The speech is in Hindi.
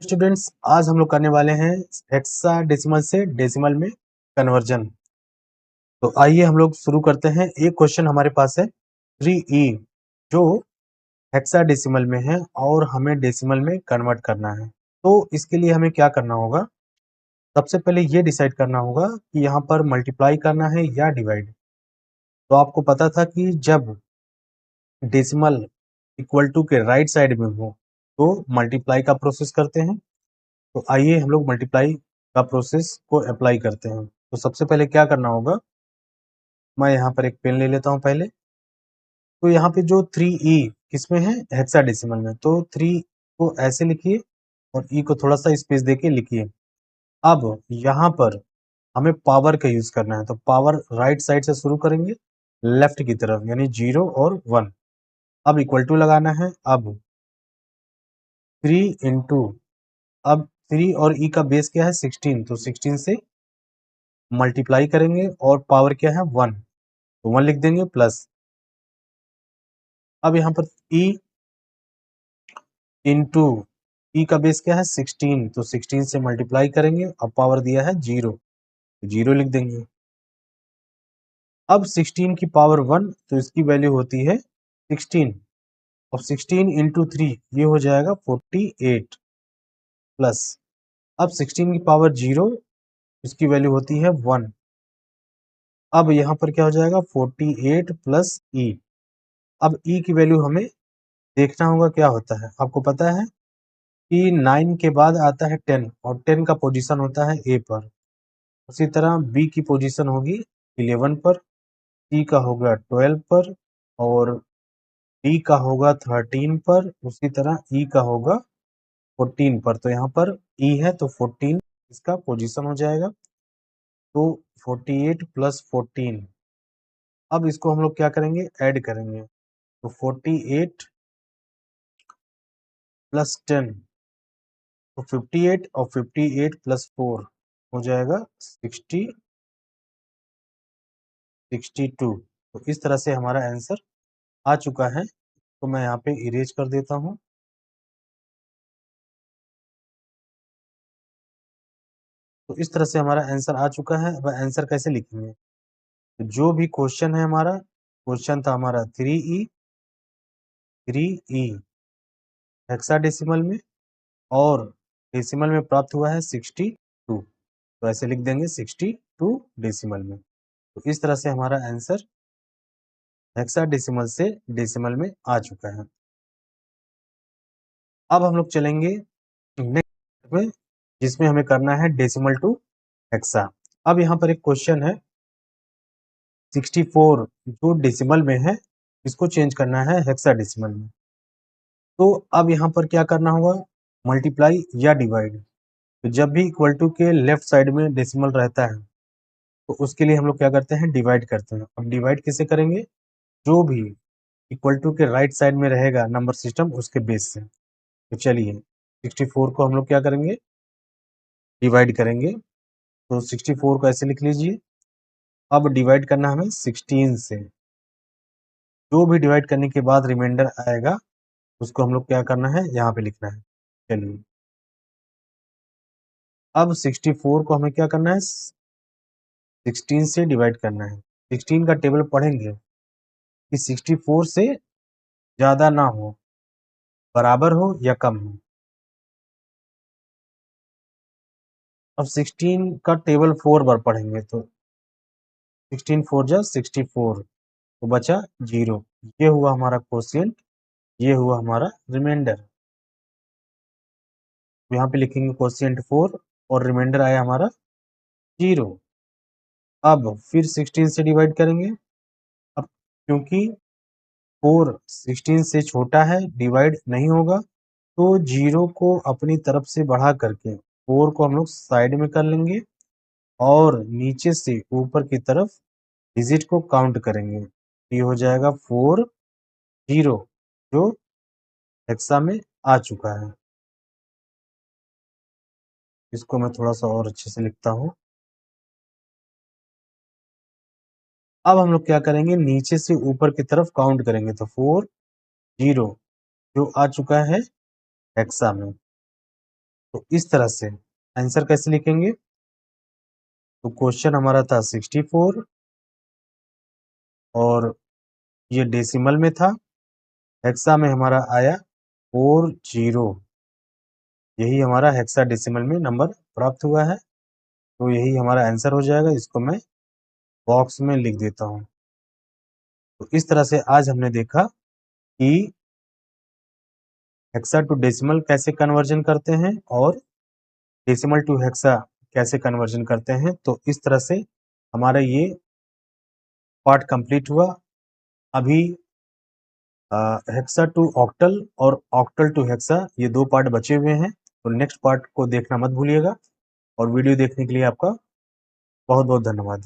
स्टूडेंट्स, आज हम लोग करने वाले हैं हेक्साडेसिमल से डेसिमल में कन्वर्जन। तो आइए हम लोग शुरू करते हैं। एक क्वेश्चन हमारे पास है 3e जो हेक्साडेसिमल में है और हमें डेसिमल में कन्वर्ट करना है। तो इसके लिए हमें क्या करना होगा? सबसे पहले ये डिसाइड करना होगा कि यहाँ पर मल्टीप्लाई करना है या डिवाइड। तो आपको पता था कि जब डेसिमल इक्वल टू के राइट साइड में हो तो मल्टीप्लाई का प्रोसेस करते हैं। तो आइए हम लोग मल्टीप्लाई का प्रोसेस को अप्लाई करते हैं। तो सबसे पहले क्या करना होगा, मैं यहाँ पर एक पेन ले लेता हूँ पहले। तो यहाँ पे जो 3e किसमें है? हेक्साडेसिमल में। तो 3 को ऐसे लिखिए और e को थोड़ा सा स्पेस देके लिखिए। अब यहाँ पर हमें पावर का यूज करना है, तो पावर राइट साइड से शुरू करेंगे लेफ्ट की तरफ, यानी 0 और 1। अब इक्वल टू लगाना है। अब 3 इंटू, अब 3 और e का बेस क्या है? 16, तो 16 से मल्टीप्लाई करेंगे और पावर क्या है? 1, तो 1 लिख देंगे प्लस। अब यहाँ पर e इंटू ई का बेस क्या है? 16, तो 16 से मल्टीप्लाई करेंगे और पावर दिया है 0, तो 0 लिख देंगे। अब 16 की पावर 1, तो इसकी वैल्यू होती है 16, और 16 इंटू 3 ये हो जाएगा 48 प्लस। अब 16 की पावर 0, इसकी वैल्यू होती है 1। अब यहाँ पर क्या हो जाएगा? 48 प्लस ई। अब ई की वैल्यू हमें देखना होगा क्या होता है। आपको पता है कि 9 के बाद आता है 10, और 10 का पोजीशन होता है ए पर। उसी तरह बी की पोजीशन होगी 11 पर, सी का होगा 12 पर, और डी का होगा 13 पर, उसी तरह ई का होगा 14 पर। तो यहाँ पर ई है तो 14 इसका पोजीशन हो जाएगा। तो 48 प्लस 14, अब इसको हम लोग क्या करेंगे? ऐड करेंगे। तो 48 प्लस 10, तो 58, और 58 प्लस 4 हो जाएगा 62। तो इस तरह से हमारा आंसर आ चुका है। तो मैं यहाँ पे इरेज कर देता हूँ। तो इस तरह से हमारा आंसर आ चुका है। अब आंसर कैसे लिखेंगे? तो जो भी क्वेश्चन है हमारा, क्वेश्चन था हमारा 3e हेक्साडेसिमल में, और डेसिमल में प्राप्त हुआ है 62। तो ऐसे लिख देंगे 62 डेसिमल में। तो इस तरह से हमारा आंसर हेक्साडेसिमल से डेसिमल में आ चुका है। अब हम लोग चलेंगे नेक्स्ट में, जिसमें हमें करना है डेसिमल टू हेक्सा। अब यहाँ पर एक क्वेश्चन है 64 जो डेसिमल में है, इसको चेंज करना है हेक्साडेसिमल में। तो अब यहाँ पर क्या करना होगा? मल्टीप्लाई या डिवाइड। तो जब भी इक्वल टू के लेफ्ट साइड में डेसिमल रहता है तो उसके लिए हम लोग क्या करते हैं? डिवाइड करते हैं। अब डिवाइड कैसे करेंगे? जो भी इक्वल टू के राइट साइड में रहेगा नंबर सिस्टम, उसके बेस से। तो चलिए 64 को हम लोग क्या करेंगे? डिवाइड करेंगे। तो 64 को ऐसे लिख लीजिए। अब डिवाइड करना हमें 16 से। जो भी डिवाइड करने के बाद रिमाइंडर आएगा उसको हम लोग क्या करना है? यहाँ पे लिखना है। चलिए, अब 64 को हमें क्या करना है? 16 से डिवाइड करना है। 16 का टेबल पढ़ेंगे कि 64 से ज़्यादा ना हो, बराबर हो या कम हो। अब 16 का टेबल 4 बार पढ़ेंगे, तो 16 4 जा 64, तो बचा 0। ये हुआ हमारा क्वोशिएंट, ये हुआ हमारा रिमाइंडर। यहाँ पे लिखेंगे क्वोशिएंट 4 और रिमाइंडर आया हमारा 0। अब फिर 16 से डिवाइड करेंगे। अब क्योंकि 4 16 से छोटा है, डिवाइड नहीं होगा, तो 0 को अपनी तरफ से बढ़ा करके 4 को हम लोग साइड में कर लेंगे और नीचे से ऊपर की तरफ डिजिट को काउंट करेंगे। ये हो जाएगा 4 0, जो हेक्सा में आ चुका है। इसको मैं थोड़ा सा और अच्छे से लिखता हूँ। अब हम लोग क्या करेंगे? नीचे से ऊपर की तरफ काउंट करेंगे, तो 4 0 जो आ चुका है हेक्सा में। तो इस तरह से आंसर कैसे लिखेंगे? तो क्वेश्चन हमारा था 64 और ये डेसिमल में था, हेक्सा में हमारा आया 40, यही हमारा हेक्साडेसिमल में नंबर प्राप्त हुआ है। तो यही हमारा आंसर हो जाएगा, इसको मैं बॉक्स में लिख देता हूँ। तो इस तरह से आज हमने देखा कि हेक्सा टू डेसिमल कैसे कन्वर्जन करते हैं और डेसिमल टू हेक्सा कैसे कन्वर्जन करते हैं। तो इस तरह से हमारा ये पार्ट कंप्लीट हुआ। अभी हेक्सा टू ऑक्टल और ऑक्टल टू हेक्सा ये 2 पार्ट बचे हुए हैं। तो नेक्स्ट पार्ट को देखना मत भूलिएगा और वीडियो देखने के लिए आपका बहुत बहुत धन्यवाद।